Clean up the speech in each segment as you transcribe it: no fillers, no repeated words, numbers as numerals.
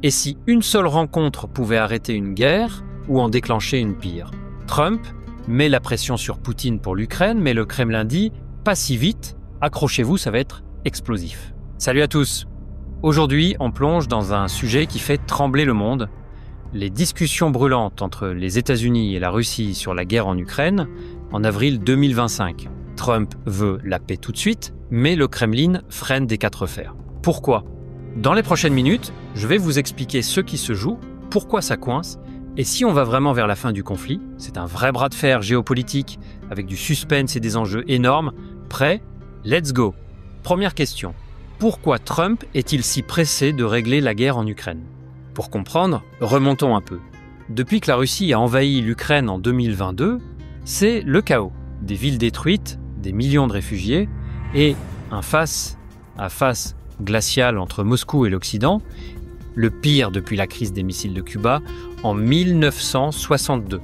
Et si une seule rencontre pouvait arrêter une guerre ou en déclencher une pire? Trump met la pression sur Poutine pour l'Ukraine, mais le Kremlin dit « pas si vite, accrochez-vous, ça va être explosif ». Salut à tous. Aujourd'hui, on plonge dans un sujet qui fait trembler le monde. Les discussions brûlantes entre les États-Unis et la Russie sur la guerre en Ukraine en avril 2025. Trump veut la paix tout de suite, mais le Kremlin freine des quatre fers. Pourquoi? Dans les prochaines minutes, je vais vous expliquer ce qui se joue, pourquoi ça coince, et si on va vraiment vers la fin du conflit. C'est un vrai bras de fer géopolitique, avec du suspense et des enjeux énormes. Prêt? Let's go! Première question. Pourquoi Trump est-il si pressé de régler la guerre en Ukraine? Pour comprendre, remontons un peu. Depuis que la Russie a envahi l'Ukraine en 2022, c'est le chaos. Des villes détruites, des millions de réfugiés, et un face-à-face glacial entre Moscou et l'Occident, le pire depuis la crise des missiles de Cuba en 1962.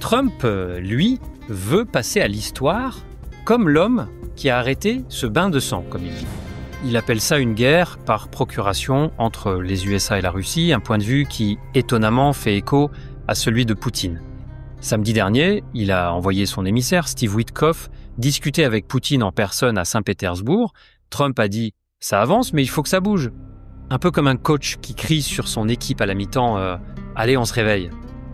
Trump, lui, veut passer à l'histoire comme l'homme qui a arrêté ce bain de sang, comme il dit. Il appelle ça une guerre par procuration entre les USA et la Russie, un point de vue qui, étonnamment, fait écho à celui de Poutine. Samedi dernier, il a envoyé son émissaire, Steve Witkoff, discuter avec Poutine en personne à Saint-Pétersbourg. Trump a dit « ça avance, mais il faut que ça bouge ». Un peu comme un coach qui crie sur son équipe à la mi-temps « allez, on se réveille ».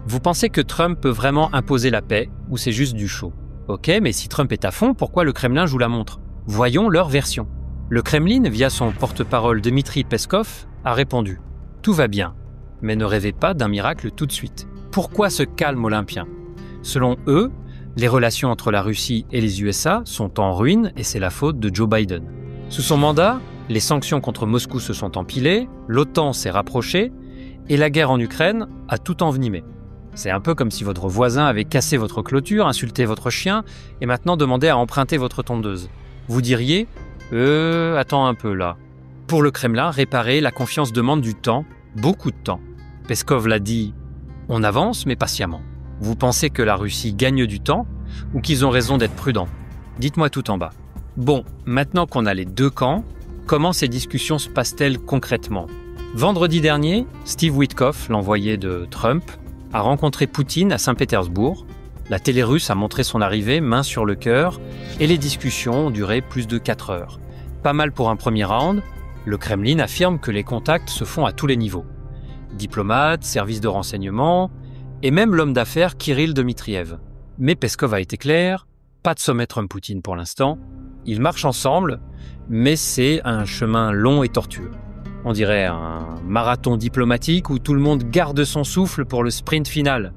Vous pensez que Trump peut vraiment imposer la paix ou c'est juste du show? Ok, mais si Trump est à fond, pourquoi le Kremlin joue la montre? Voyons leur version. Le Kremlin, via son porte-parole Dmitri Peskov, a répondu « tout va bien, mais ne rêvez pas d'un miracle tout de suite ». Pourquoi ce calme olympien? Selon eux, les relations entre la Russie et les USA sont en ruine et c'est la faute de Joe Biden. Sous son mandat, les sanctions contre Moscou se sont empilées, l'OTAN s'est rapprochée et la guerre en Ukraine a tout envenimé. C'est un peu comme si votre voisin avait cassé votre clôture, insulté votre chien et maintenant demandait à emprunter votre tondeuse. Vous diriez attends un peu là. Pour le Kremlin, réparer la confiance demande du temps, beaucoup de temps. Peskov l'a dit, on avance mais patiemment. Vous pensez que la Russie gagne du temps ou qu'ils ont raison d'être prudents? Dites-moi tout en bas. Bon, maintenant qu'on a les deux camps, comment ces discussions se passent-elles concrètement? Vendredi dernier, Steve Witkoff, l'envoyé de Trump, a rencontré Poutine à Saint-Pétersbourg. La télé russe a montré son arrivée, main sur le cœur, et les discussions ont duré plus de 4 heures. Pas mal pour un premier round, le Kremlin affirme que les contacts se font à tous les niveaux. Diplomates, services de renseignement, et même l'homme d'affaires Kirill Dmitriev. Mais Peskov a été clair, pas de sommet Trump-Poutine pour l'instant. Ils marchent ensemble, mais c'est un chemin long et tortueux. On dirait un marathon diplomatique où tout le monde garde son souffle pour le sprint final.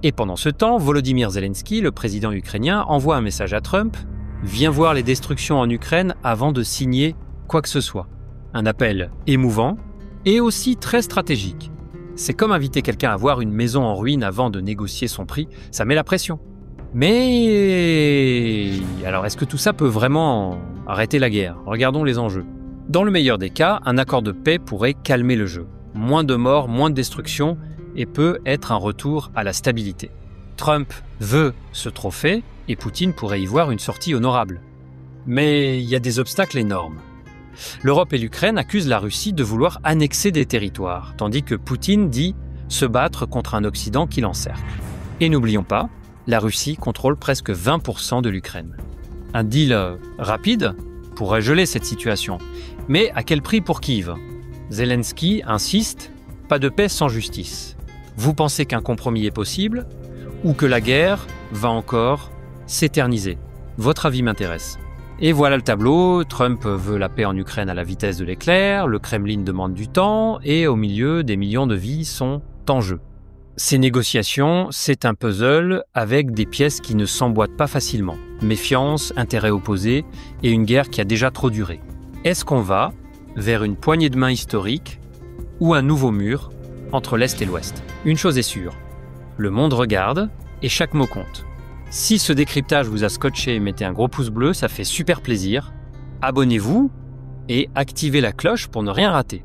Et pendant ce temps, Volodymyr Zelensky, le président ukrainien, envoie un message à Trump « Viens voir les destructions en Ukraine avant de signer quoi que ce soit ». Un appel émouvant et aussi très stratégique. C'est comme inviter quelqu'un à voir une maison en ruine avant de négocier son prix, ça met la pression. Mais alors est-ce que tout ça peut vraiment arrêter la guerre? Regardons les enjeux. Dans le meilleur des cas, un accord de paix pourrait calmer le jeu. Moins de morts, moins de destruction et peut être un retour à la stabilité. Trump veut ce trophée et Poutine pourrait y voir une sortie honorable. Mais il y a des obstacles énormes. L'Europe et l'Ukraine accusent la Russie de vouloir annexer des territoires, tandis que Poutine dit se battre contre un Occident qui l'encercle. Et n'oublions pas, la Russie contrôle presque 20% de l'Ukraine. Un deal rapide pourrait geler cette situation. Mais à quel prix pour Kiev? Zelensky insiste, pas de paix sans justice. Vous pensez qu'un compromis est possible ou que la guerre va encore s'éterniser? Votre avis m'intéresse. Et voilà le tableau, Trump veut la paix en Ukraine à la vitesse de l'éclair, le Kremlin demande du temps et au milieu, des millions de vies sont en jeu. Ces négociations, c'est un puzzle avec des pièces qui ne s'emboîtent pas facilement. Méfiance, intérêts opposés et une guerre qui a déjà trop duré. Est-ce qu'on va vers une poignée de main historique ou un nouveau mur entre l'Est et l'Ouest? Une chose est sûre, le monde regarde et chaque mot compte. Si ce décryptage vous a scotché, mettez un gros pouce bleu, ça fait super plaisir. Abonnez-vous et activez la cloche pour ne rien rater.